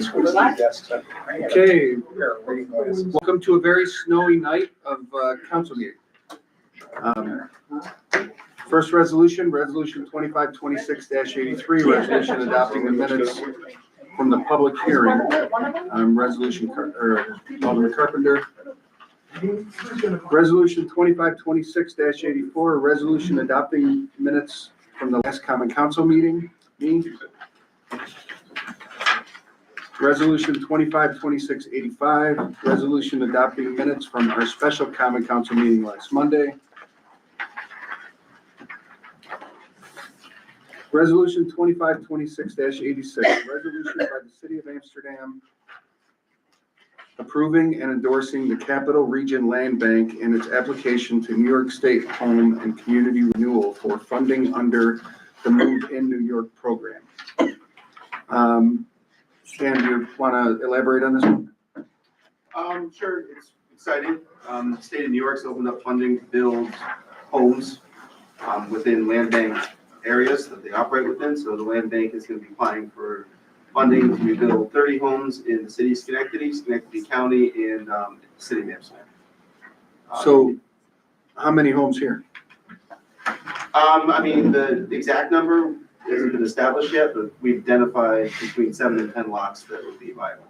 Okay, welcome to a very snowy night of council meeting. First resolution 2526-83, resolution adopting the minutes from the public hearing. Alderman Carpenter. Resolution 2526-84, a resolution adopting minutes from the last common council meeting. Resolution 2526-85, resolution adopting minutes from our special common council meeting last Monday. Resolution 2526-86, resolution by the City of Amsterdam approving and endorsing the Capital Region Land Bank and its application to New York State Home and Community Renewal for funding under the Move in New York program. Dan, do you want to elaborate on this one? Sure. It's exciting. The state of New York's opened up funding to build homes within land bank areas that they operate within. So the land bank is going to be applying for funding to build 30 homes in the city of Schenectady, Schenectady County, and the city of Amsterdam. So how many homes here? I mean, the exact number hasn't been established yet, but we've identified between 7 and 10 lots that would be viable.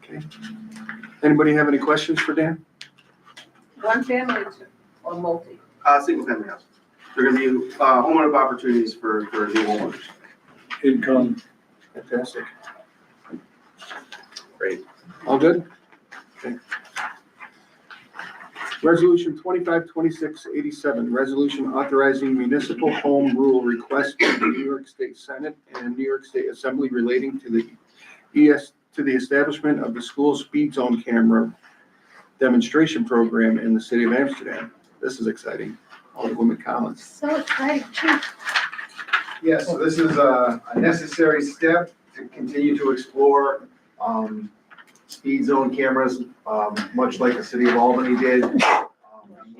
Okay. Anybody have any questions for Dan? One family or multi? Single family houses. They're going to be homeowner opportunities for new homeowners. Income. Fantastic. Great. All good? Okay. Resolution 2526-87, resolution authorizing municipal home rule request from the New York State Senate and New York State Assembly relating to the establishment of the school speed zone camera demonstration program in the city of Amsterdam. This is exciting. Alderwoman Collins. So exciting, Chief. Yeah, so this is a necessary step to continue to explore speed zone cameras, much like the city of Albany did. We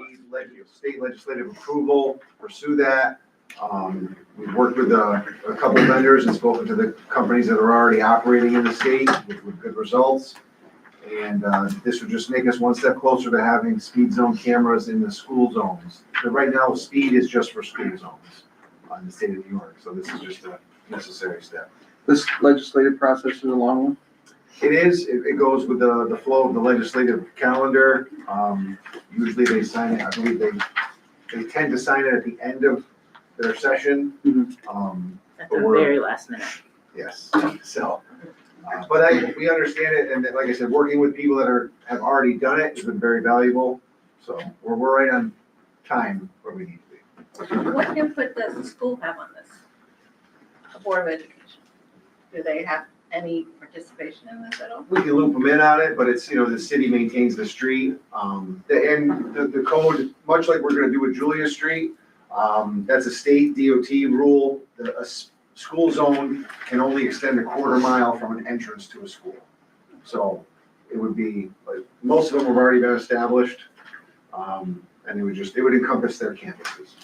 need state legislative approval to pursue that. We've worked with a couple vendors and spoken to the companies that are already operating in the state with good results. And this would just make us one step closer to having speed zone cameras in the school zones. But right now, speed is just for school zones in the state of New York. So this is just a necessary step. This legislative process is a long one. It is. It goes with the flow of the legislative calendar. Usually they sign it. I believe they tend to sign it at the end of their session. At the very last minute. Yes. So, but we understand it, and like I said, working with people that have already done it has been very valuable. So we're right on time where we need to be. What input does the school have on this? The Board of Education? Do they have any participation in this at all? We can loop them in on it, but it's, the city maintains the street. And the code, much like we're gonna do with Julia Street, that's a state DOT rule. A school zone can only extend a quarter mile from an entrance to a school. So it would be, like, most of them have already been established. And it would encompass their campuses.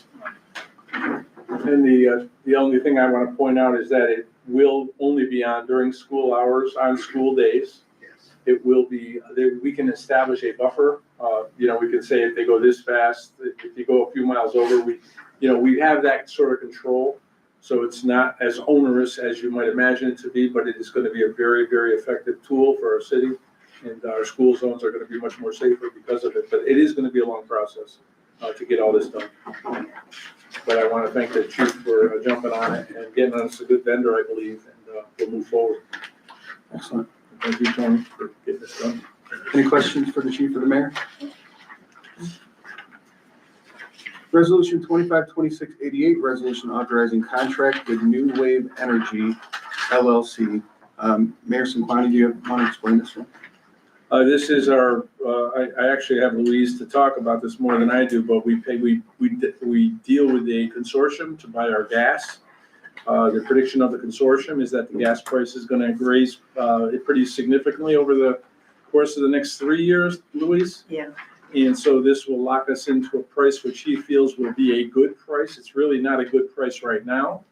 And the only thing I want to point out is that it will only be on during school hours, on school days. Yes. It will be, we can establish a buffer. We can say if they go this fast, if you go a few miles over, we have that sort of control. So it's not as onerous as you might imagine it to be, but it is going to be a very, very effective tool for our city. And our school zones are going to be much more safer because of it. But it is going to be a long process to get all this done. But I want to thank the chief for jumping on it and getting us a good vendor, I believe, and we'll move forward. Excellent. Thank you, Tony, for getting this done. Any questions for the chief or the mayor? Resolution 2526-88, resolution authorizing contract with New Wave Energy LLC. Mayor Sinquani, do you want to explain this one? This is our, I actually have Louise to talk about this more than I do, but we deal with a consortium to buy our gas. The prediction of the consortium is that the gas price is going to raise pretty significantly over the course of the next 3 years, Louise. Yeah. And so this will lock us into a price which he feels will be a good price. It's really not a good price right now,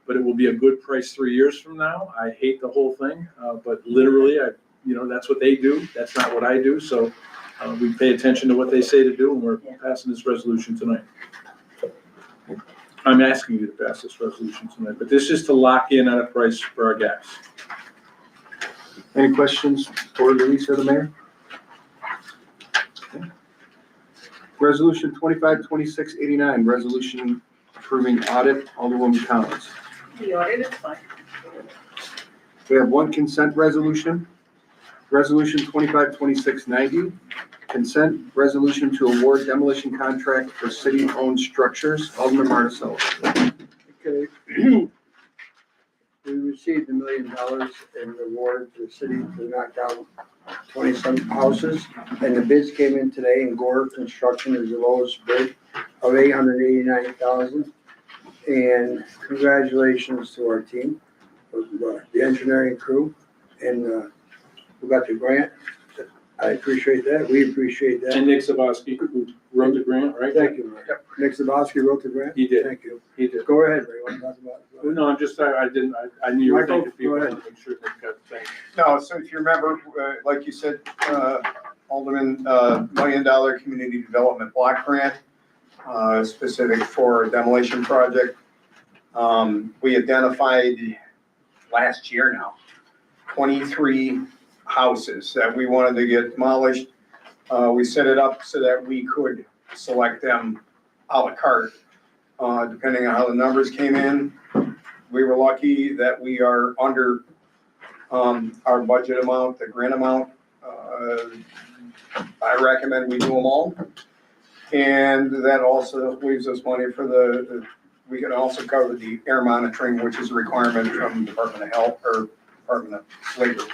but it will be a good price 3 years from now. I hate the whole thing, but literally, that's what they do. That's not what I do, so we pay attention to what they say to do, and we're passing this resolution tonight. I'm asking you to pass this resolution tonight, but this is to lock in on a price for our gas. Any questions for Louisa, the mayor? Okay. Resolution 252689, resolution approving audit, Alderwoman Collins. The audit is fine. We have one consent resolution. Resolution 252690, consent resolution to award demolition contract for city-owned structures. Alderman Marticello. Okay. We received $1 million in award to the city to knock down 20-some houses. And the bids came in today, and Gore Construction is the lowest bid of $889,000. And congratulations to our team, the engineering crew, and we got the grant. I appreciate that. We appreciate that. And Nick Zabowski, who wrote the grant, right? Thank you, Mark. Nick Zabowski wrote the grant? He did. Thank you. He did. Go ahead, Ray. Want to talk about it? No, I knew you were Michael, thinking people, go I ahead. wanted to make sure they got the thing. No, so if you remember, like you said, Alderman, $1 million community development block grant, specific for a demolition project. We identified last year now, 23 houses that we wanted to get demolished. We set it up so that we could select them à la carte, depending on how the numbers came in. We were lucky that we are under our budget amount, the grant amount. I recommend we do them all. And that also leaves us money for we can also cover the air monitoring, which is a requirement from Department of Health or Department of Labor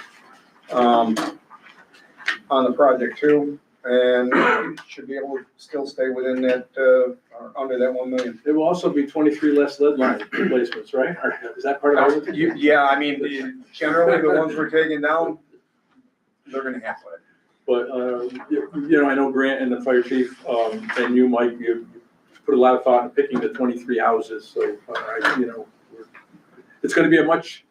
on the project too. And we should be able to still stay within that, or under that 1 million. There will also be 23 less lead line replacements, right? Or is that part of it? Yeah, I mean, generally the ones we're taking down, they're gonna have lead. But, I know Grant and the fire chief, and you, Mike, you put a lot of thought in picking the 23 houses, so, it's gonna be a much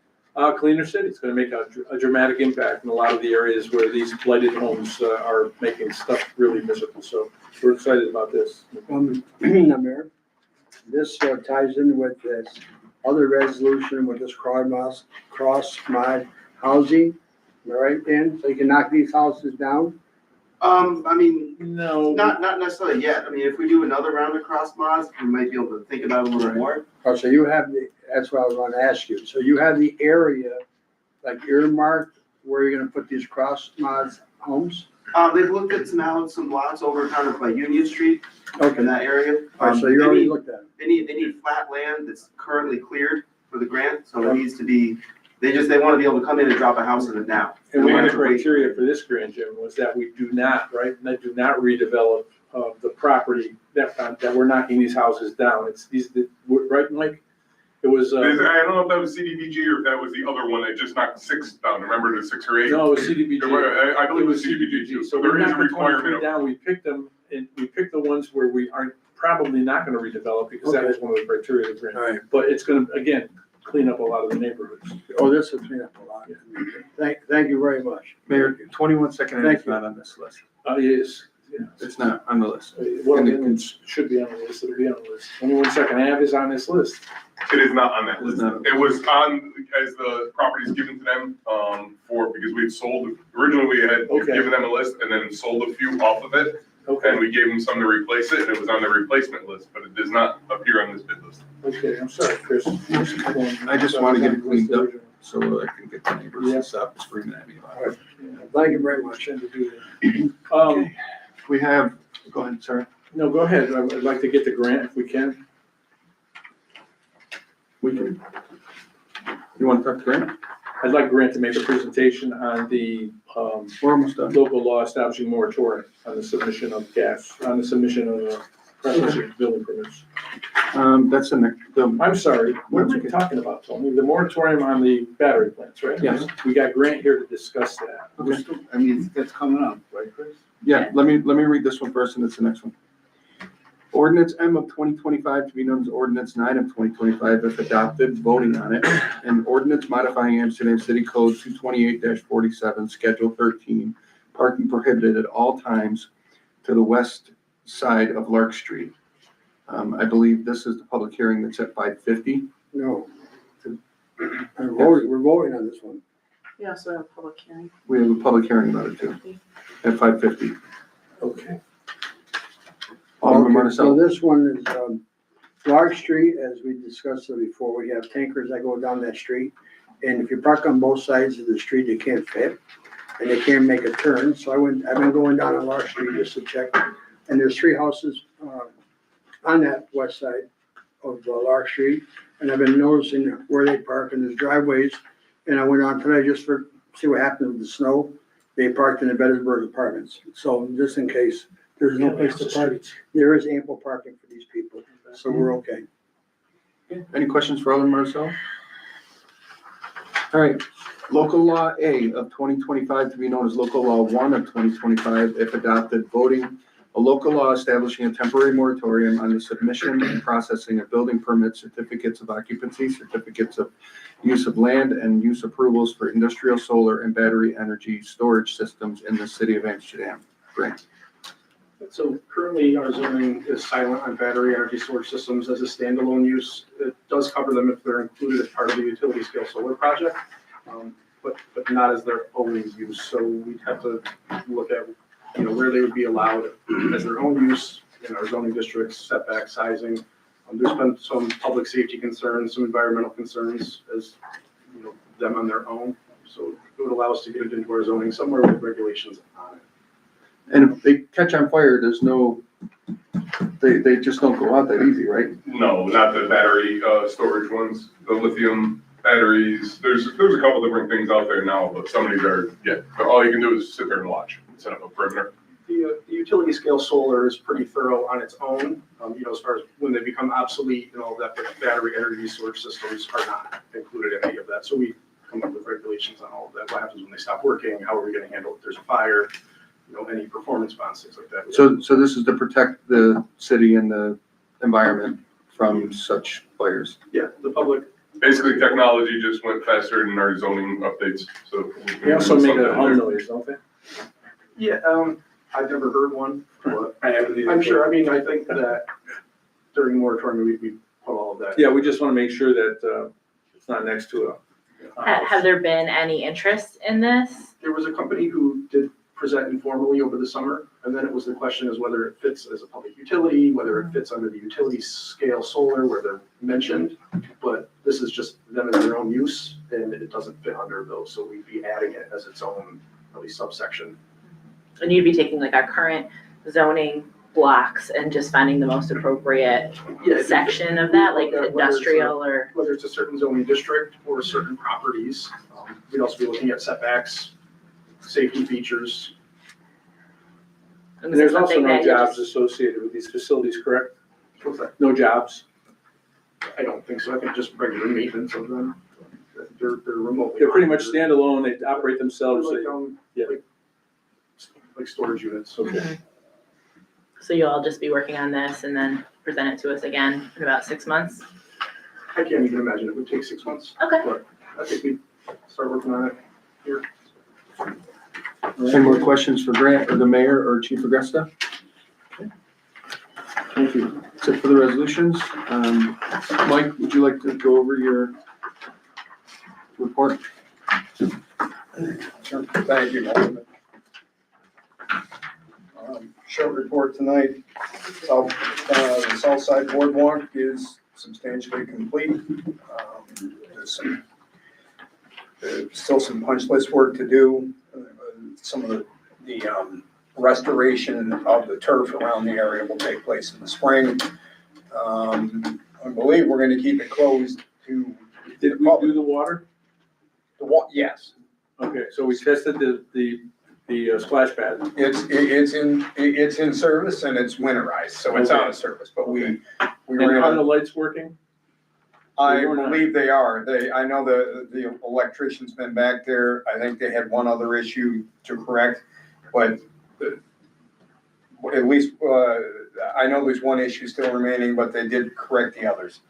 cleaner city. It's gonna make a dramatic impact in a lot of the areas where these blighted homes are making stuff really miserable, so we're excited about this. Mayor, this ties in with this other resolution with this cross mod housing. Am I right, Dan? So you can knock these houses down? I mean, No. not necessarily yet. I mean, if we do another round of cross mods, we might be able to think about it a little more. Oh, so you have that's what I was going to ask you. So you have the area like earmarked where you're gonna put these cross mods homes? They've looked at some lots over kind of by Union Street Okay. in that area. All right, so you already looked at them. They need flat land that's currently cleared for the grant, so it needs to be, they want to be able to come in and drop a house in it now. And one of the criteria for this grant, Jim, was that we do not redevelop the property that we're knocking these houses down. It's right, Mike? It was. I don't know if that was CDBG or if that was the other one that just knocked 6 down. Remember the 6 or 8? No, it was CDBG. I believe it was CDBG. So there is a requirement. Down, we picked them, and we picked the ones where we aren't probably not gonna redevelop, because that was one of the criteria of the grant. All right. But it's gonna, again, clean up a lot of the neighborhoods. Oh, this will clean up a lot. Thank you very much. Mayor, 21 Second Ave Thank is you. not on this list. It is, yeah. It's not on the list. Well, it should be on the list, it'll be on the list. 21 Second Ave is on this list. It is not on that list. It's not. It was on as the properties given to them because we had sold, originally we had Okay. given them a list and then sold a few off of it. And Okay, we gave them some to replace it and it was on the replacement list, but it does not appear on this bid list. okay, I'm sorry, Chris. I just want to get it cleaned up so I can get the neighbors and stop screaming at me about it. Thank you very much. We have, go ahead, sorry. No, go ahead, I'd like to get the grant if we can. We can. You want to talk to Grant? I'd like Grant to make a presentation on the We're almost done. local law establishing moratorium on the submission of processing building permits. That's the next, I'm sorry, what am I talking about, Tony? The moratorium on the battery plants, right? Yes. We got Grant here to discuss that. okay. I mean, that's coming up, right, Chris? Yeah, let me read this one first and it's the next one. Ordinance M of 2025 to be known as Ordinance 9 of 2025 if adopted, voting on it. And ordinance modifying Amsterdam City Code 228-47, Schedule 13, parking prohibited at all times to the west side of Lark Street. I believe this is the public hearing that's at 5:50. No. We're voting on this one. We also have a public hearing. We have a public hearing about it too, at 5:50. Okay. Alderman Okay, so Marticello. this one is, Lark Street, as we discussed it before, we have tankers that go down that street. And if you park on both sides of the street, they can't fit and they can't make a turn. So I've been going down on Lark Street just to check. And there's 3 houses, on that west side of Lark Street. And I've been noticing where they park and there's driveways. And I went on today just for, see what happened with the snow. They parked in the Bettisburg Apartments. So just in case, there's no place to park. There is ample parking for these people, so we're okay. Any questions for Alderman Marticello? All right, local law A of 2025 to be known as local law 1 of 2025 if adopted, voting a local law establishing a temporary moratorium on the submission and processing of building permits, certificates of occupancy, certificates of use of land, and use approvals for industrial solar and battery energy storage systems in the city of Amsterdam. Grant. So currently our zoning is silent on battery energy storage systems as a standalone use. It does cover them if they're included as part of the utility scale solar project, but not as their own use. So we'd have to look at, where they would be allowed as their own use in our zoning districts, setback sizing. There's been some public safety concerns, some environmental concerns as, them on their own. So it would allow us to get it into our zoning somewhere with regulations on it. And if they catch on fire, there's no, they just don't go out that easy, right? No, not the battery, storage ones, the lithium batteries. There's a couple different things out there now, but some of these are, but all you can do is sit there and watch, set up a perimeter. The utility scale solar is pretty thorough on its own, as far as when they become obsolete and all that, the battery energy storage systems are not included in any of that. So we come up with regulations on all of that. What happens when they stop working? How are we gonna handle if there's a fire? Any performance bonds, things like that. So this is to protect the city and the environment from such fires. Yeah, the public. Basically, technology just went faster than our zoning updates, so. They also make a hum noise, don't they? Yeah, I've never heard one, but I haven't either. I'm sure, I think that during moratorium, we put all of that. Yeah, we just want to make sure that it's not next to a. Have there been any interest in this? There was a company who did present informally over the summer, and then it was the question is whether it fits as a public utility, whether it fits under the utility scale solar where they're mentioned, but this is just them as their own use, and it doesn't fit under those, so we'd be adding it as its own, really subsection. And you'd be taking like our current zoning blocks and just finding the most appropriate section of that, like industrial or? Whether it's a certain zoning district or certain properties, we'd also be looking at setbacks, safety features. And there's also something no that you jobs just- associated with these facilities, correct? What's that? No jobs? I don't think so. I think just regular maintenance of them. They're remotely. They're pretty much monitored. standalone, they operate themselves. Like, Yeah. like storage units. Okay. So you'll all just be working on this and then present it to us again in about 6 months? I can't even imagine it would take 6 months. Okay. But I think we start working on it here. Any more questions for Grant or the mayor or Chief Agresta? Okay. Thank you. That's it for the resolutions. Mike, would you like to go over your report? Sure. Thank you, Alderman. Short report tonight. The south side boardwalk is substantially complete. There's still some punch list work to do. Some of the restoration of the turf around the area will take place in the spring. I believe we're gonna keep it closed to. Did we do the water? Yes. Okay, so we tested the splash pad. It's in service and it's winterized, so it's out of service, but we And were are the gonna, lights working? I Or not? believe they are. I know the electrician's been back there. I think they had one other issue to correct, but at least, I know there's one issue still remaining, but they did correct the others.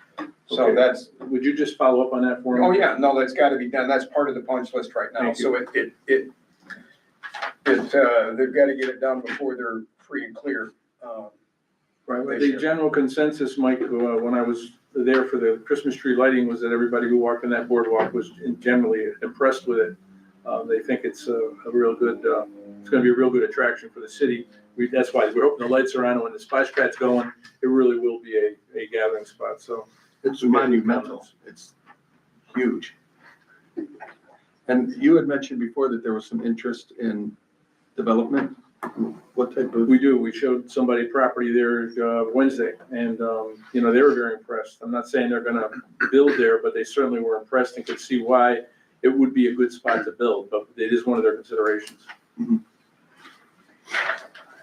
So Okay. that's, Would you just follow up on that for me? oh yeah, no, that's gotta be done. That's part of the punch list right now. Thank you. So they've gotta get it done before they're free and clear. Right, but this the year. general consensus, Mike, when I was there for the Christmas tree lighting, was that everybody who walked on that boardwalk was generally impressed with it. They think it's a real good, it's gonna be a real good attraction for the city. That's why we're hoping the lights are on, and when the splash pad's going, it really will be a gathering spot, so. It's monumental. It's huge. And you had mentioned before that there was some interest in development. What type of? We showed somebody property there Wednesday, and, they were very impressed. I'm not saying they're gonna build there, but they certainly were impressed and could see why it would be a good spot to build, but it is one of their considerations.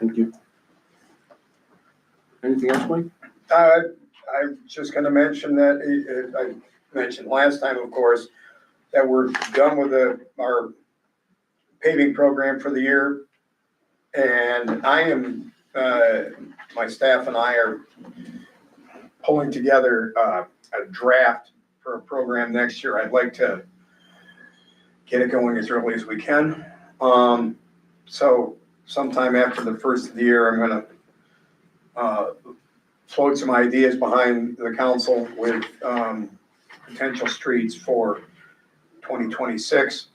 Thank you. Anything else, Mike? I'm just gonna mention that, I mentioned last time, of course, that we're done with our paving program for the year. And I am, my staff and I are pulling together a draft for a program next year. I'd like to get it going as early as we can. So sometime after the first of the year, I'm gonna float some ideas behind the council with potential streets for 2026.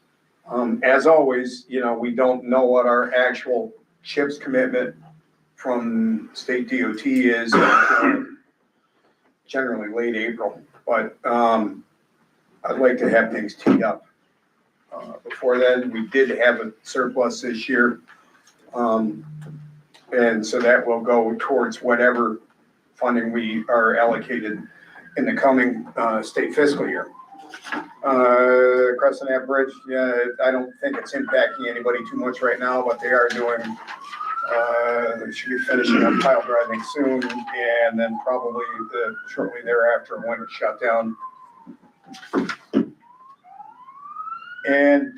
As always, we don't know what our actual CHIPS commitment from state DOT is generally late April, but I'd like to have things teed up before then. We did have a surplus this year, and so that will go towards whatever funding we are allocated in the coming state fiscal year. Crossing that bridge, yeah, I don't think it's impacting anybody too much right now, but they are doing, they should be finishing up tile driving soon, and then probably shortly thereafter when it's shut down. And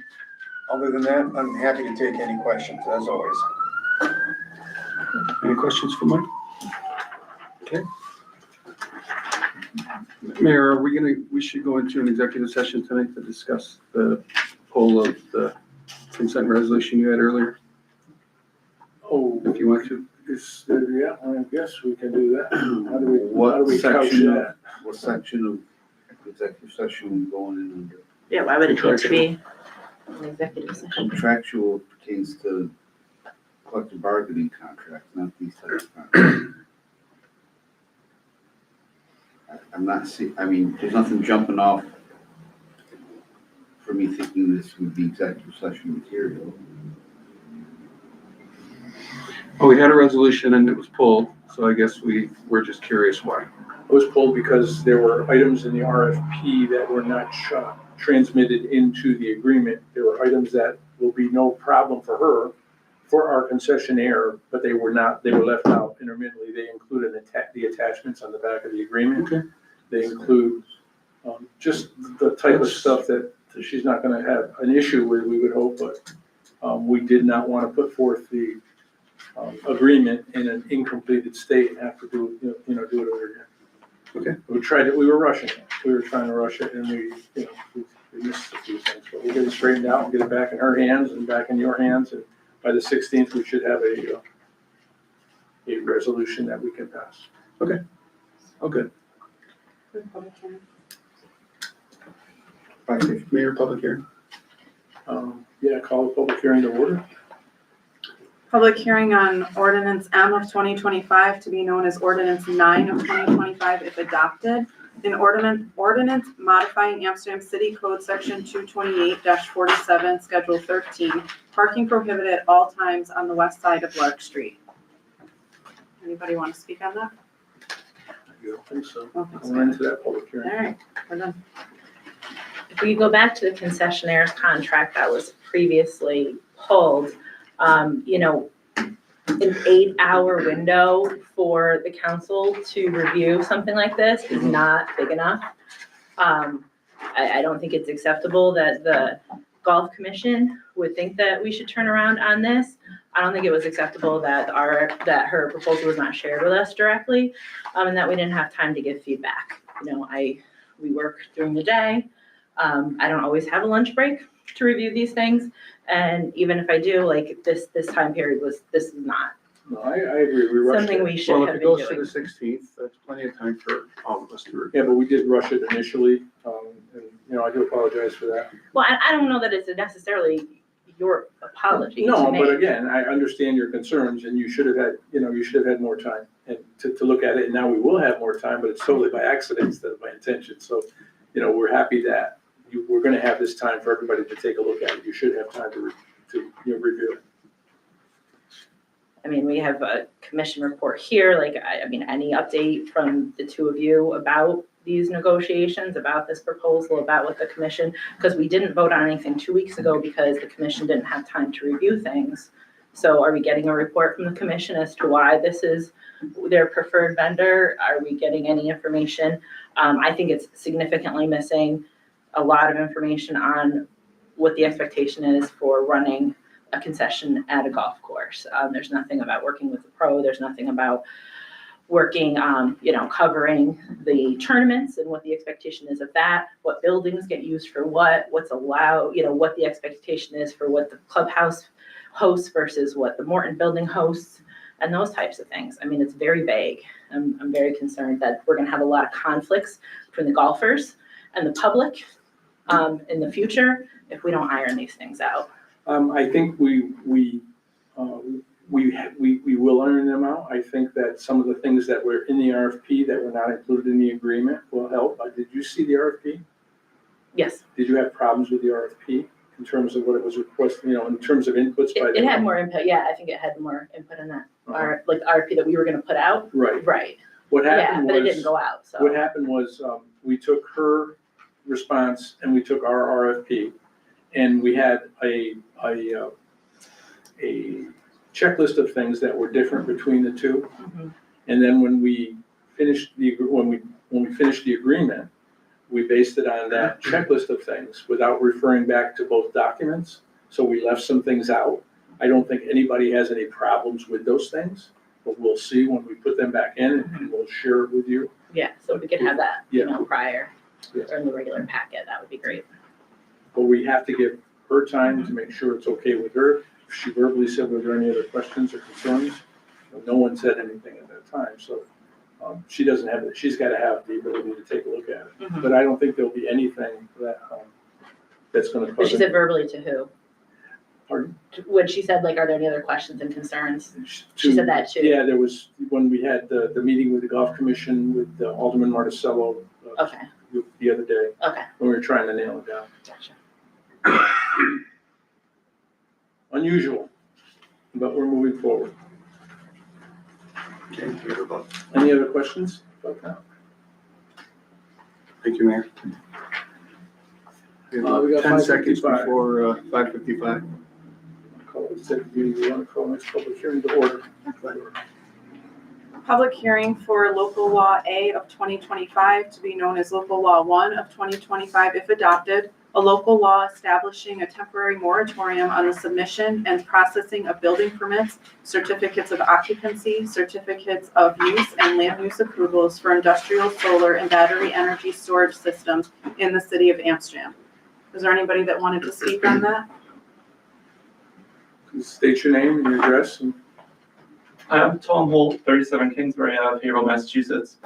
other than that, I'm happy to take any questions, as always. Any questions for Mike? Okay. Mayor, we should go into an executive session tonight to discuss the whole of the consent resolution you had earlier, Oh, if you want to. yeah, I guess we can do that. How do we What couch section of, that? what section of executive session we going in under? Yeah, why would it need to be an executive session? Contractual pertains to collective bargaining contracts, not these types of contracts. I'm not there's nothing jumping off for me thinking this would be executive session material. Oh, we had a resolution and it was pulled, so I guess we're just curious why. It was pulled because there were items in the RFP that were not transmitted into the agreement. There were items that will be no problem for her, for our concessionaire, but they were left out intermittently. They included the attachments on the back of the agreement. Okay. They include just the type of stuff that she's not gonna have an issue with, we would hope, but we did not want to put forth the agreement in an incompleted state and have to do it over again. Okay. We were rushing it. We were trying to rush it, and we missed a few things, but we'll get it straightened out and get it back in her hands and back in your hands, and by the 16th, we should have a resolution that we can pass. Okay. Mayor, public hearing. Call the public hearing to order. Public hearing on ordinance M of 2025 to be known as ordinance 9 of 2025 if adopted. An ordinance modifying Amsterdam City Code Section 228-47, Schedule 13, parking prohibited at all times on the west side of Lark Street. Anybody want to speak on that? I don't think so. Okay. We're into that public hearing. All right, we're done. If we go back to the concessionaire's contract that was previously pulled, an 8-hour window for the council to review something like this is not big enough. I don't think it's acceptable that the golf commission would think that we should turn around on this. I don't think it was acceptable that her proposal was not shared with us directly, and that we didn't have time to give feedback. You know, we work during the day. I don't always have a lunch break to review these things. And even if I do, like this time period this is not No, I agree, we rushed something it. we should Well, if have it been goes to doing. the 16th, that's plenty of time for all of us to review. Yeah, but we did rush it initially, and, you know, I do apologize for that. Well, I don't know that it's necessarily your apology to No, but make. again, I understand your concerns, and you should have had more time and to look at it, and now we will have more time, but it's totally by accident instead of by intention. So, you know, we're happy that we're gonna have this time for everybody to take a look at it. You should have time to review it. I mean, we have a commission report here, like, I mean, any update from the two of you about these negotiations, about this proposal, about what the commission, because we didn't vote on anything 2 weeks ago because the commission didn't have time to review things. So are we getting a report from the commission as to why this is their preferred vendor? Are we getting any information? I think it's significantly missing a lot of information on what the expectation is for running a concession at a golf course. There's nothing about working with the pro, there's nothing about working, covering the tournaments and what the expectation is of that, what buildings get used for what's allowed, what the expectation is for what the clubhouse hosts versus what the Morton building hosts, and those types of things. I mean, it's very vague. I'm very concerned that we're gonna have a lot of conflicts between the golfers and the public in the future if we don't iron these things out. I think we will iron them out. I think that some of the things that were in the RFP that were not included in the agreement will help. Did you see the RFP? Yes, Did you have problems with the RFP in terms of what it was requesting, in terms of inputs by? it had more input. Yeah, I think it had more input in that, like the RFP that we were gonna put out. Right. Right. What Yeah, happened but it didn't was, go out, so. what happened was, we took her response and we took our RFP, and we had a checklist of things that were different between the two. Mhm. And then when we finished when we finished the agreement, we based it on that checklist of things without referring back to both documents. So we left some things out. I don't think anybody has any problems with those things, but we'll see when we put them back in, and we'll share it with you. Yeah, so we could have that, prior, Yeah. or in the regular packet, that would be great. But we have to give her time to make sure it's okay with her. She verbally said, were there any other questions or concerns? No one said anything at that time, so she doesn't have it. She's got to have the ability to take a look at it. Mhm. But I don't think there'll be anything that's going to But cause. she said verbally to who? Pardon? When she said, like, are there any other questions and concerns? She To- said that too. Yeah, there was, when we had the meeting with the golf commission with Alderman Marticello Okay, the other day, okay, when we were trying to nail it down. gotcha. Unusual, but we're moving forward. Okay, we have about, Any other questions about that? thank you, Mayor. We have We got 10 seconds 5:55. before 5:55. Call it, said, you want to call next public hearing to order? Public hearing for local law A of 2025 to be known as local law 1 of 2025 if adopted, a local law establishing a temporary moratorium on the submission and processing of building permits, certificates of occupancy, certificates of use, and land use approvals for industrial, solar, and battery energy storage systems in the city of Amsterdam. Is there anybody that wanted to speak on that? State your name and your address. And Hi, I'm Tom Holt, 37 Kingsbury Ave, Haverhill, Massachusetts.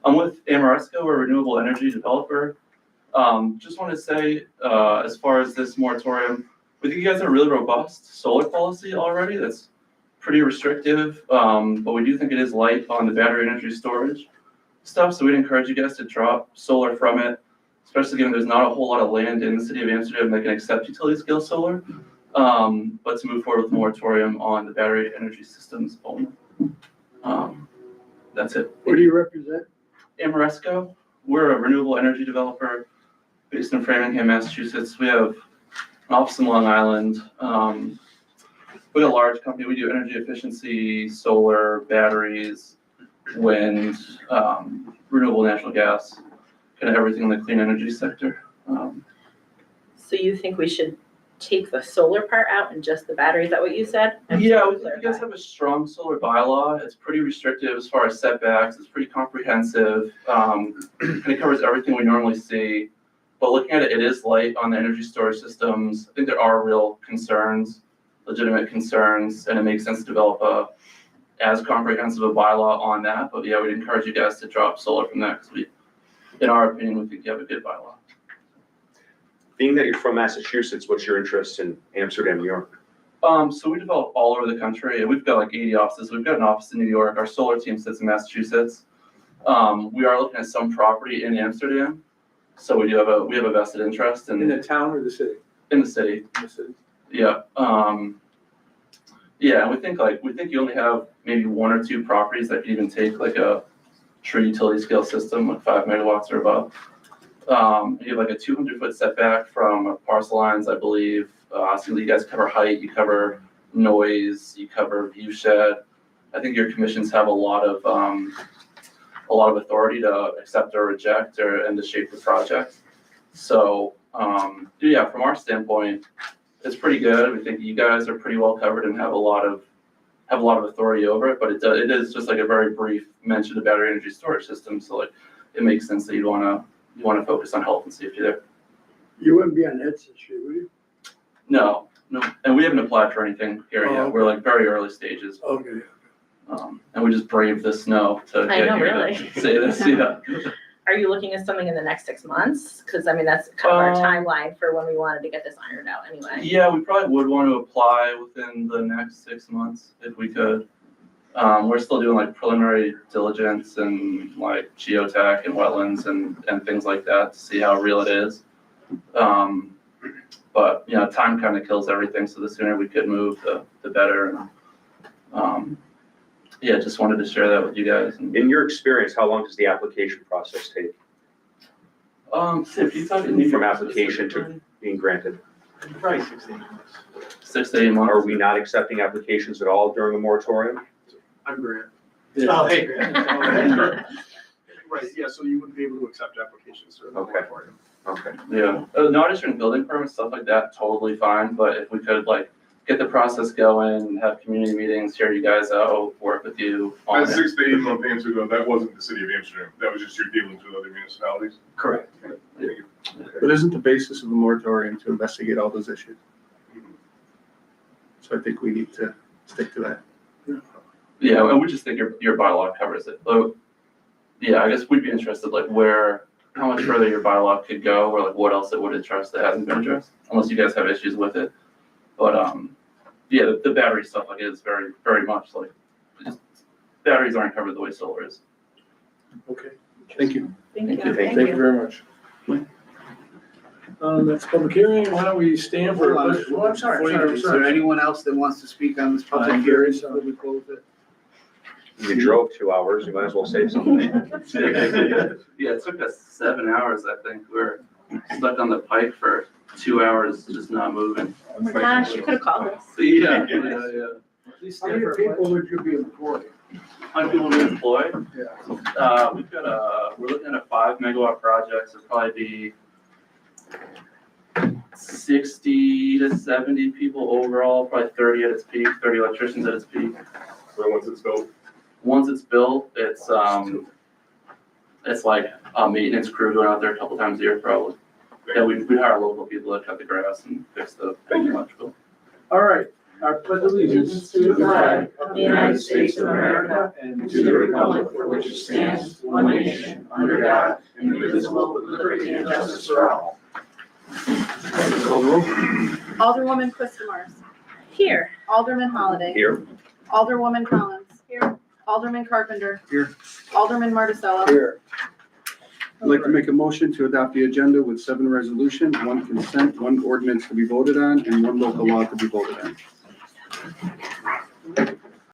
I'm with Amoresco, a renewable energy developer. Just want to say, as far as this moratorium, we think you guys have a really robust solar policy already that's pretty restrictive, but we do think it is light on the battery energy storage stuff, so we'd encourage you guys to drop solar from it, especially given there's not a whole lot of land in the city of Amsterdam that can accept utility scale solar. But to move forward with moratorium on the battery energy systems only. That's it. What do you represent? Amoresco, we're a renewable energy developer based in Framingham, Massachusetts. We have an office in Long Island. We're a large company. We do energy efficiency, solar, batteries, wind, renewable natural gas, kind of everything in the clean energy sector. So you think we should take the solar part out and just the battery? Is that what you said? I'm just Yeah, trying we to think you guys clarify. have a strong solar bylaw. It's pretty restrictive as far as setbacks. It's pretty comprehensive. And it covers everything we normally see. But looking at it, it is light on the energy storage systems. I think there are real concerns, legitimate concerns, and it makes sense to develop as comprehensive a bylaw on that. But yeah, we'd encourage you guys to drop solar from that because in our opinion, we think you have a good bylaw. Being that you're from Massachusetts, what's your interest in Amsterdam, New York? So we develop all over the country. We've got like 80 offices. We've got an office in New York. Our solar team sits in Massachusetts. We are looking at some property in Amsterdam. So we have a vested interest In the town or the city? in the city. In the city. Yeah. Yeah, we think you only have maybe 1 or 2 properties that could even take like a true utility scale system, like 5 megawatts or above. You have like a 200-foot setback from parcel lines, I believe. So you guys cover height, you cover noise, you cover view shed. I think your commissions have a lot of authority to accept or reject and to shape the project. So, yeah, from our standpoint, it's pretty good. We think you guys are pretty well covered and have a lot of authority over it, but it is just like a very brief mention of battery energy storage system. So like, it makes sense that you want to focus on health and safety there. You wouldn't be on Edson Street, would you? No, and we haven't applied for anything here Oh, yet. okay. We're like very early stages. Okay. And we just braved the snow to I get know, here really. to say this, yeah. Are you looking at something in the next 6 months? Because I mean, that's kind of our timeline for when we wanted to get this ironed out anyway. Yeah, we probably would want to apply within the next 6 months if we could. We're still doing like preliminary diligence and like geotech and wetlands and things like that to see how real it is. But you know, time kind of kills everything, so the sooner we could move, the better. And yeah, just wanted to share that with you guys. And, In your experience, how long does the application process take so if you talk to from application to being granted? Probably 6 to 8 months. 6 to 8 months. Are we not accepting applications at all during the moratorium? I'm Grant. Yeah. Oh, hey, Grant. Right, yeah, so you wouldn't be able to accept applications during the Okay. moratorium. Okay. Yeah, not issuing building permits, stuff like that, totally fine, but if we could like get the process going, have community meetings, hear you guys out, work with you on That it. 6 to 8 month answer though, that wasn't the city of Amsterdam. That was just your dealings with other municipalities. Correct. But isn't the basis of the moratorium to investigate all those issues? So I think we need to stick to that. Yeah, and we just think your bylaw covers it. So, yeah, I guess we'd be interested like how much further your bylaw could go, or like what else it would address that hasn't been addressed, unless you guys have issues with it. But yeah, the battery stuff like is very, very much like batteries aren't covered the way solar is. Okay, Thank you. Thank Thank you. you. thank you very much. Next public hearing, why don't we stand for? Well, I'm sorry, is there anyone else that wants to speak on this public hearing? So we close it. You drove 2 hours, you might as well say something. Yeah, it took us 7 hours, I think. We're stuck on the pike for 2 hours, just not moving. Oh my gosh, you could have called us. Yeah. Please How stand many for a people would you be employing? How many people do we employ? Yeah. We've got we're looking at a 5 megawatt project, so probably be 60 to 70 people overall, probably 30 at its peak, 30 electricians at its peak. So once it's built, Once it's built, it's like a maintenance crew going out there a couple times a year probably. Yeah, we hire local people to cut the grass and fix the electrical. All right, our pledge of allegiance to the flag of the United States of America and to the republic for which it stands, one nation, under God, indivisible, with liberty and justice for all. Alderwoman Quistamars. Here. Alderman Holliday. Here, Alderwoman Collins. Here. Alderman Carpenter. Here. Alderman Marticello. Here. I'd like to make a motion to adopt the agenda with 7 resolutions, 1 consent, 1 ordinance to be voted on, and 1 local law to be voted on.